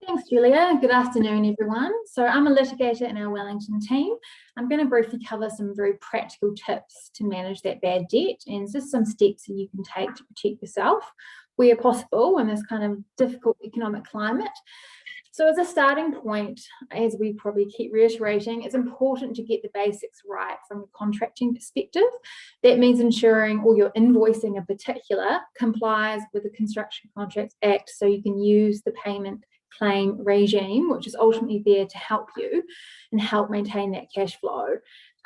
Thanks, Julia. Good afternoon, everyone. So I'm a litigator in our Wellington team. I'm going to briefly cover some very practical tips to manage that bad debt and just some steps that you can take to protect yourself where possible in this kind of difficult economic climate. So as a starting point, as we probably keep reiterating, it's important to get the basics right from a contracting perspective. That means ensuring all your invoicing in particular complies with the Construction Contracts Act so you can use the payment claim regime, which is ultimately there to help you and help maintain that cash flow.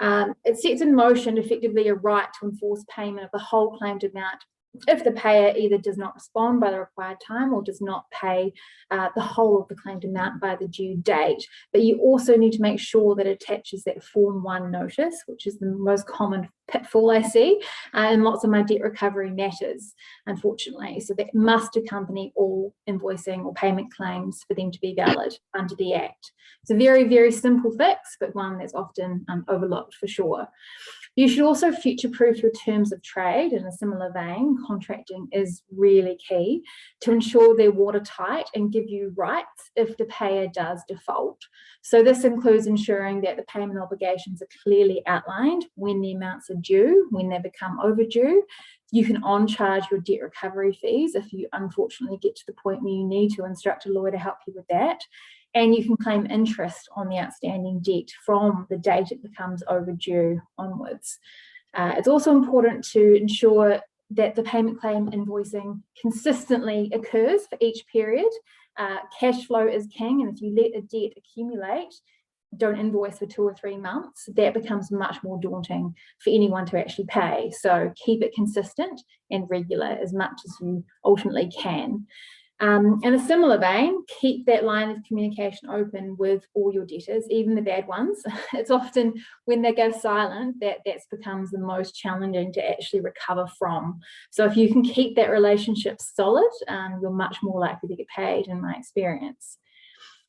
It sets in motion effectively a right to enforce payment of the whole claimed amount if the payer either does not respond by the required time or does not pay the whole of the claimed amount by the due date. But you also need to make sure that it attaches that Form 1 notice, which is the most common pitfall I see in lots of my debt recovery matters, unfortunately. So that must accompany all invoicing or payment claims for them to be valid under the Act. It's a very, very simple fix, but one that's often overlooked for sure. You should also future-proof your terms of trade. In a similar vein, contracting is really key to ensure they're watertight and give you rights if the payer does default. So this includes ensuring that the payment obligations are clearly outlined when the amounts are due, when they become overdue. You can on-charge your debt recovery fees if you unfortunately get to the point where you need to instruct a lawyer to help you with that. And you can claim interest on the outstanding debt from the date it becomes overdue onwards. It's also important to ensure that the payment claim invoicing consistently occurs for each period. Cash flow is king, and if you let a debt accumulate, don't invoice for 2 or 3 months, that becomes much more daunting for anyone to actually pay. So keep it consistent and regular as much as you ultimately can. In a similar vein, keep that line of communication open with all your debtors, even the bad ones. It's often when they go silent that becomes the most challenging to actually recover from. So if you can keep that relationship solid, you're much more likely to get paid, in my experience.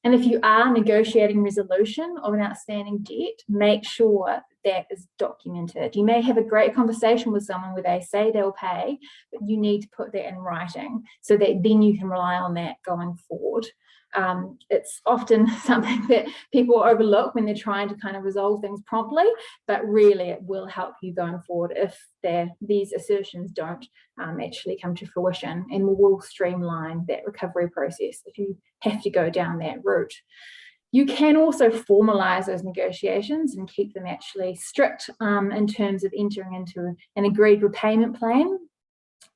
And if you are negotiating resolution of an outstanding debt, make sure that is documented. You may have a great conversation with someone where they say they'll pay, but you need to put that in writing so that then you can rely on that going forward. It's often something that people overlook when they're trying to kind of resolve things promptly, but really it will help you going forward if these assertions don't actually come to fruition, and will streamline that recovery process if you have to go down that route. You can also formalize those negotiations and keep them actually strict in terms of entering into an agreed repayment plan.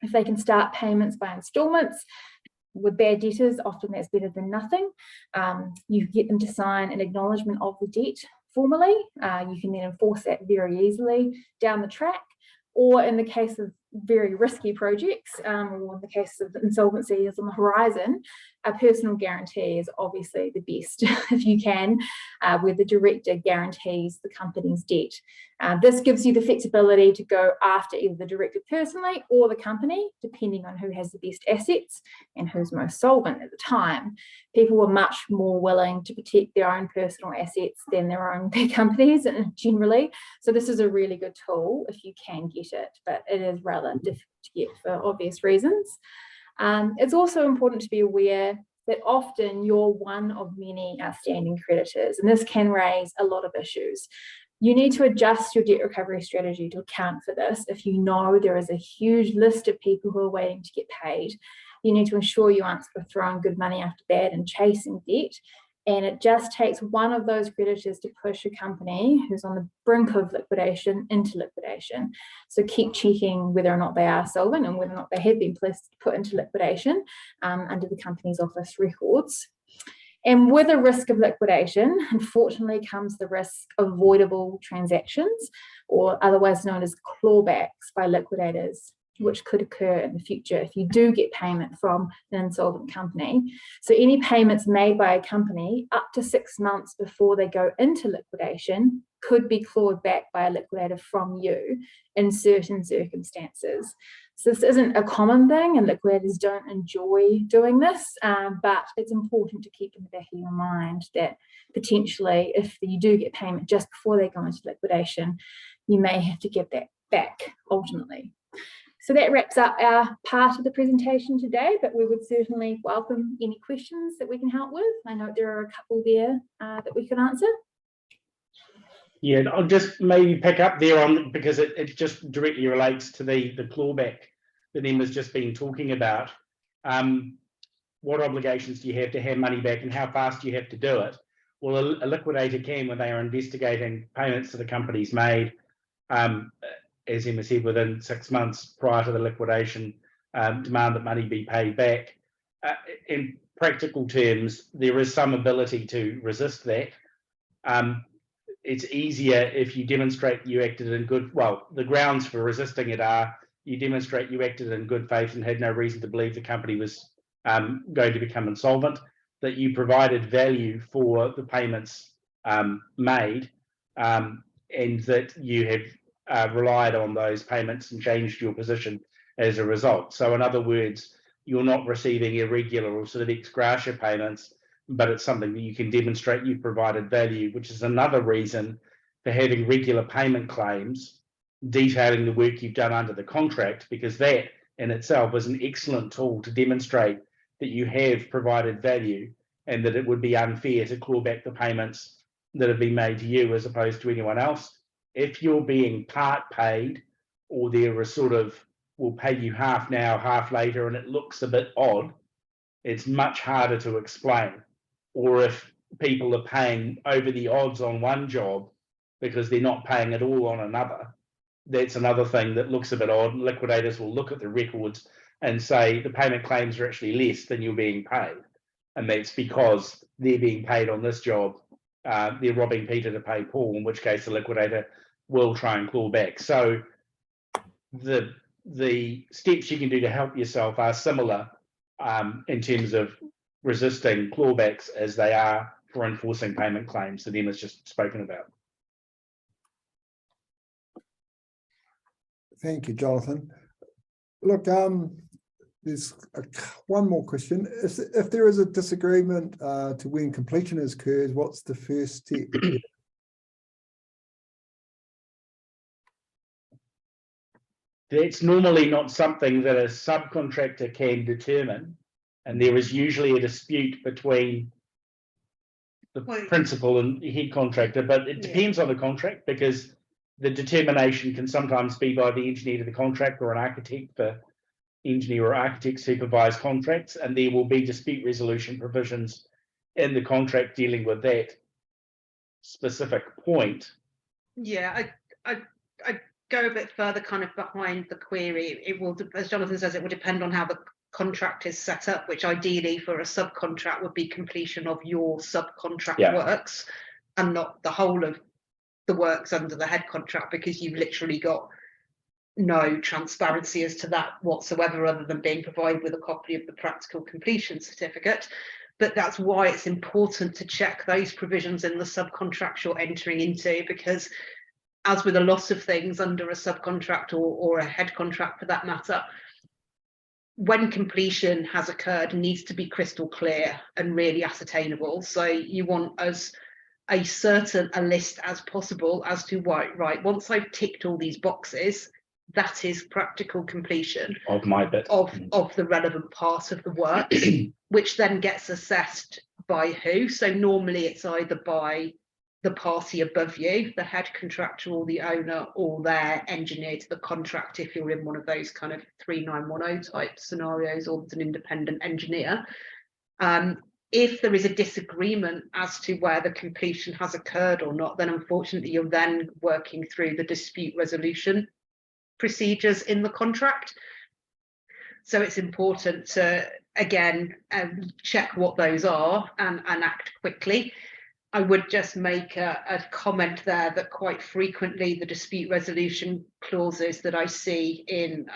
If they can start payments by installments, with bad debtors, often that's better than nothing. You get them to sign an acknowledgement of the debt formally. You can then enforce that very easily down the track. Or in the case of very risky projects, or in the case of insolvency is on the horizon, a personal guarantee is obviously the best if you can, where the director guarantees the company's debt. This gives you the flexibility to go after either the director personally or the company, depending on who has the best assets and who's most solvent at the time. People were much more willing to protect their own personal assets than their own big companies generally. So this is a really good tool if you can get it, but it is rather difficult to get for obvious reasons. It's also important to be aware that often you're one of many outstanding creditors, and this can raise a lot of issues. You need to adjust your debt recovery strategy to account for this. If you know there is a huge list of people who are waiting to get paid, you need to ensure you aren't sort of throwing good money after bad and chasing debt. And it just takes one of those creditors to push a company who's on the brink of liquidation into liquidation. So keep checking whether or not they are solvent and whether or not they have been put into liquidation under the company's office records. And with a risk of liquidation, unfortunately, comes the risk of avoidable transactions, or otherwise known as clawbacks by liquidators, which could occur in the future if you do get payment from an insolvent company. So any payments made by a company up to 6 months before they go into liquidation could be clawed back by a liquidator from you in certain circumstances. So this isn't a common thing, and liquidators don't enjoy doing this, but it's important to keep in the back of your mind that potentially if you do get payment just before they go into liquidation, you may have to give that back ultimately. So that wraps up our part of the presentation today, but we would certainly welcome any questions that we can help with. I know there are a couple there that we can answer. Yeah, I'll just maybe pick up there on, because it just directly relates to the clawback that Emma's just been talking about. What obligations do you have to have money back, and how fast do you have to do it? Well, a liquidator can, when they are investigating payments that the company's made, as Emma said, within 6 months prior to the liquidation, demand that money be paid back. In practical terms, there is some ability to resist that. It's easier if you demonstrate you acted in good, well, the grounds for resisting it are you demonstrate you acted in good faith and had no reason to believe the company was going to become insolvent, that you provided value for the payments made, and that you have relied on those payments and changed your position as a result. So in other words, you're not receiving irregular or sort of ex gratia payments, but it's something that you can demonstrate you provided value, which is another reason for having regular payment claims detailing the work you've done under the contract, because that in itself is an excellent tool to demonstrate that you have provided value and that it would be unfair to claw back the payments that have been made to you as opposed to anyone else. If you're being part paid, or there is sort of, we'll pay you half now, half later, and it looks a bit odd, it's much harder to explain. Or if people are paying over the odds on one job because they're not paying at all on another, that's another thing that looks a bit odd. Liquidators will look at the records and say the payment claims are actually less than you're being paid. And that's because they're being paid on this job. They're robbing Peter to pay Paul, in which case the liquidator will try and claw back. So the steps you can do to help yourself are similar in terms of resisting clawbacks as they are for enforcing payment claims that Emma's just spoken about. Thank you, Jonathan. Look, there's one more question. If there is a disagreement to when completion occurs, what's the first step? That's normally not something that a subcontractor can determine, and there is usually a dispute between the principal and head contractor, but it depends on the contract, because the determination can sometimes be by the engineer to the contract, or an architect for engineer or architect supervised contracts, and there will be dispute resolution provisions in the contract dealing with that specific point. Yeah, I go a bit further kind of behind the query. It will, as Jonathan says, it will depend on how the contract is set up, which ideally for a subcontract would be completion of your subcontract works and not the whole of the works under the head contract, because you've literally got no transparency as to that whatsoever, other than being provided with a copy of the practical completion certificate. But that's why it's important to check those provisions in the subcontract you're entering into, because as with a lot of things under a subcontract or a head contract for that matter, when completion has occurred, it needs to be crystal clear and really ascertainable. So you want as certain a list as possible as to right, once I've ticked all these boxes, that is practical completion of my bit of the relevant part of the work, which then gets assessed by who. So normally it's either by the party above you, the head contractor or the owner, or their engineer to the contract, if you're in one of those kind of 3910 type scenarios, or an independent engineer. If there is a disagreement as to where the completion has occurred or not, then unfortunately you're then working through the dispute resolution procedures in the contract. So it's important to, again, check what those are and act quickly. I would just make a comment there that quite frequently the dispute resolution clauses that I see in,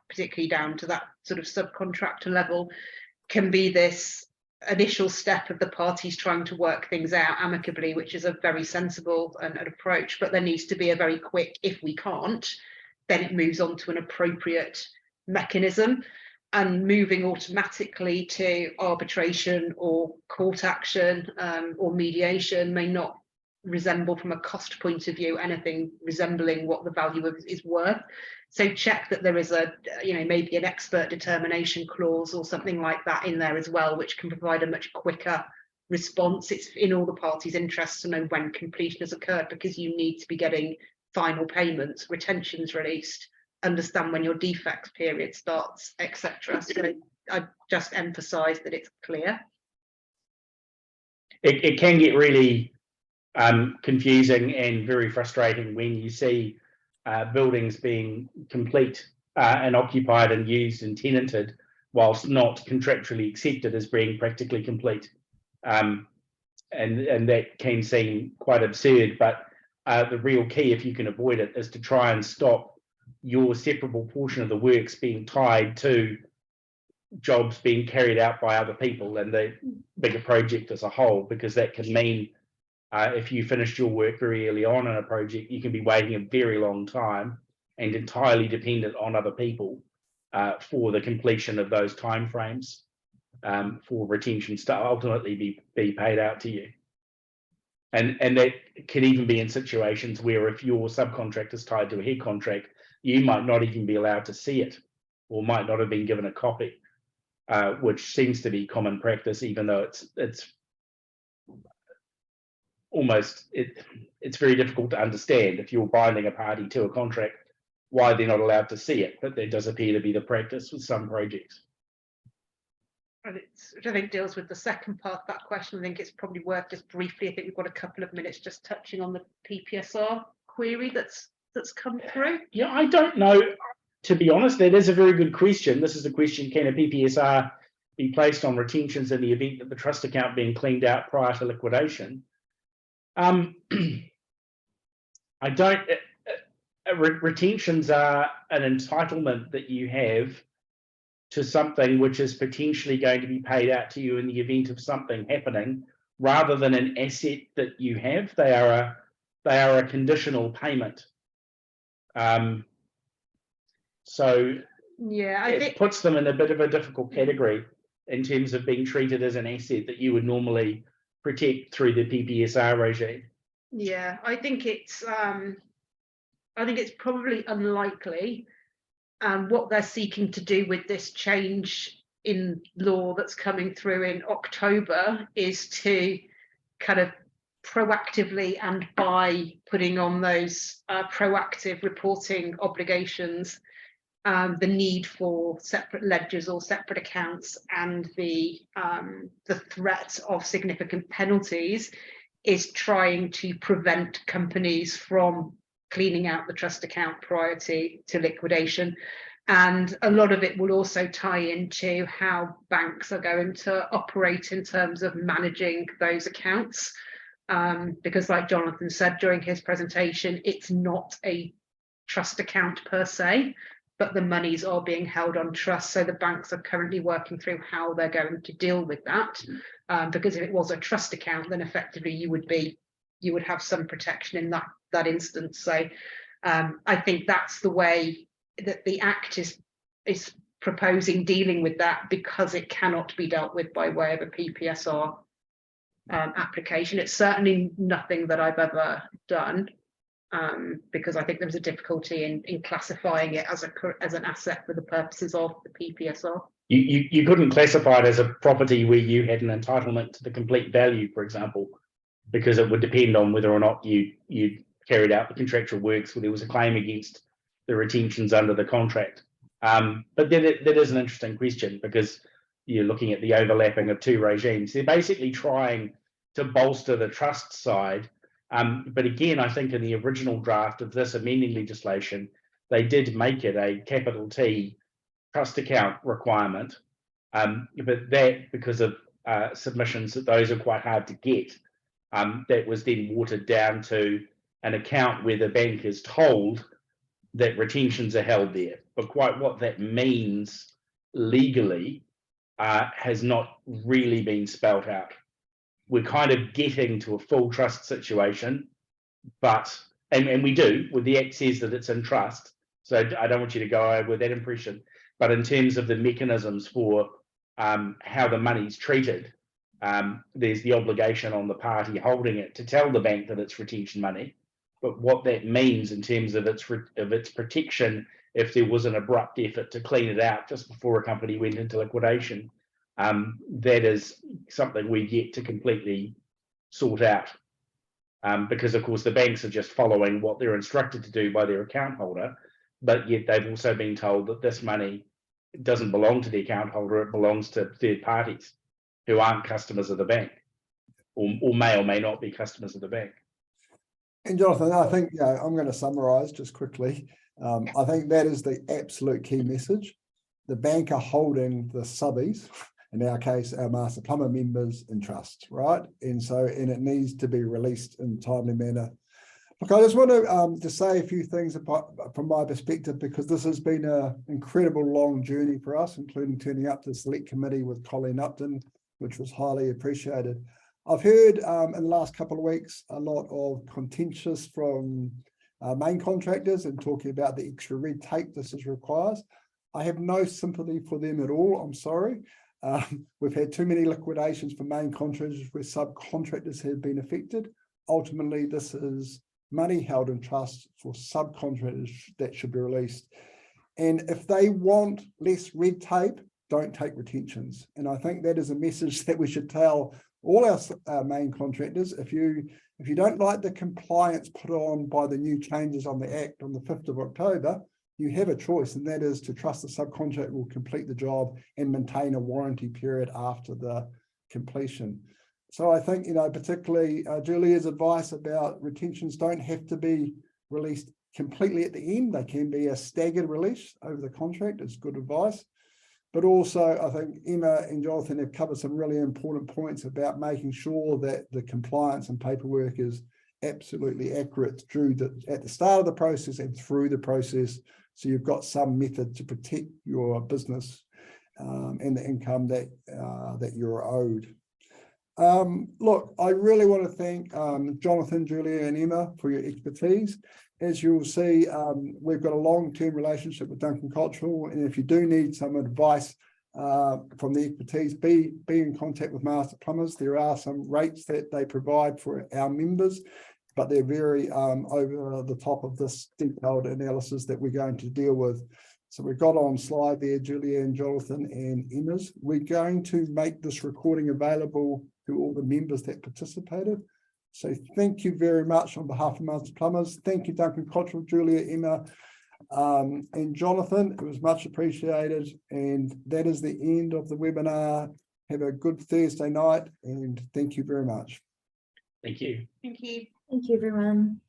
particularly down to that sort of subcontractor level, can be this initial step of the parties trying to work things out amicably, which is a very sensible an approach, but there needs to be a very quick, if we can't, then it moves on to an appropriate mechanism. And moving automatically to arbitration or court action or mediation may not resemble from a cost point of view anything resembling what the value is worth. So check that there is a, maybe an expert determination clause or something like that in there as well, which can provide a much quicker response. It's in all the parties' interests to know when completion has occurred, because you need to be getting final payments, retentions released, understand when your defects period starts, etc. So I just emphasize that it's clear. It can get really confusing and very frustrating when you see buildings being complete and occupied and used and tenanted whilst not contractually accepted as being practically complete. And that can seem quite absurd, but the real key, if you can avoid it, is to try and stop your separable portion of the works being tied to jobs being carried out by other people and the bigger project as a whole, because that can mean if you finished your work very early on in a project, you can be waiting a very long time and entirely dependent on other people for the completion of those timeframes for retentions to ultimately be paid out to you. And that can even be in situations where if your subcontract is tied to a head contract, you might not even be allowed to see it, or might not have been given a copy, which seems to be common practice, even though it's almost, it's very difficult to understand if you're binding a party to a contract, why they're not allowed to see it. But there does appear to be the practice with some projects. And which I think deals with the second part of that question. I think it's probably worth just briefly, I think we've got a couple of minutes just touching on the PPSR query that's come through. Yeah, I don't know, to be honest. That is a very good question. This is the question: can a PPSR be placed on retentions in the event that the trust account being cleaned out prior to liquidation? I don't. Retentions are an entitlement that you have to something which is potentially going to be paid out to you in the event of something happening, rather than an asset that you have. They are a conditional payment. So yeah, I it think puts them in a bit of a difficult category in terms of being treated as an asset that you would normally protect through the PPSR regime. Yeah, I think it's probably unlikely. What they're seeking to do with this change in law that's coming through in October is to kind of proactively, and by putting on those proactive reporting obligations, the need for separate ledgers or separate accounts, and the threat of significant penalties, is trying to prevent companies from cleaning out the trust account prior to liquidation. And a lot of it will also tie into how banks are going to operate in terms of managing those accounts. Because like Jonathan said during his presentation, it's not a trust account per se, but the monies are being held on trust. So the banks are currently working through how they're going to deal with that. Because if it was a trust account, then effectively you would have some protection in that instance. So I think that's the way that the Act is proposing dealing with that, because it cannot be dealt with by way of a PPSR application. It's certainly nothing that I've ever done, because I think there was a difficulty in classifying it as an asset for the purposes of the PPSR. You couldn't classify it as a property where you had an entitlement to the complete value, for example, because it would depend on whether or not you carried out the contractual works, where there was a claim against the retentions under the contract. But that is an interesting question, because you're looking at the overlapping of two regimes. They're basically trying to bolster the trust side. But again, I think in the original draft of this amending legislation, they did make it a capital T trust account requirement. But that, because of submissions that those are quite hard to get, that was then watered down to an account where the bank is told that retentions are held there. But quite what that means legally has not really been spelt out. We're kind of getting to a full trust situation, but and we do, with the Act says that it's in trust. So I don't want you to go over with that impression. But in terms of the mechanisms for how the money's treated, there's the obligation on the party holding it to tell the bank that it's retention money. But what that means in terms of its protection, if there was an abrupt effort to clean it out just before a company went into liquidation, that is something we've yet to completely sort out. Because of course the banks are just following what they're instructed to do by their account holder, but yet they've also been told that this money doesn't belong to the account holder, it belongs to third parties who aren't customers of the bank, or may not be customers of the bank. And Jonathan, I think, I'm going to summarize just quickly. I think that is the absolute key message. The bank are holding the subbies, in our case, our Master Plumber members, in trust, right? And it needs to be released in a timely manner. Look, I just want to say a few things from my perspective, because this has been an incredible long journey for us, including turning up to the select committee with Colleen Upton, which was highly appreciated. I've heard in the last couple of weeks a lot of contentious from main contractors and talking about the extra red tape this requires. I have no sympathy for them at all. I'm sorry. We've had too many liquidations for main contractors where subcontractors have been affected. Ultimately, this is money held in trust for subcontractors that should be released. And if they want less red tape, don't take retentions. And I think that is a message that we should tell all our main contractors. If you don't like the compliance put on by the new changes on the Act on the 5th of October, you have a choice, and that is to trust the subcontractor will complete the job and maintain a warranty period after the completion. So I think, particularly Julia's advice about retentions don't have to be released completely at the end. They can be a staggered release over the contract. It's good advice. But also, I think Emma and Jonathan have covered some really important points about making sure that the compliance and paperwork is absolutely accurate at the start of the process and through the process. So you've got some method to protect your business and the income that you're owed. Look, I really want to thank Jonathan, Julia and Emma for your expertise. As you'll see, we've got a long-term relationship with Duncan Cultural, and if you do need some advice from the expertise, be in contact with Master Plumbers. There are some rates that they provide for our members, but they're very over the top of this detailed analysis that we're going to deal with. So we've got on slide there, Julia and Jonathan and Emma's. We're going to make this recording available to all the members that participated. So thank you very much on behalf of Master Plumbers. Thank you, Duncan Cottrell, Julia, Emma, and Jonathan. It was much appreciated. And that is the end of the webinar. Have a good Thursday night, and thank you very much. Thank you. Thank you. Thank you, everyone.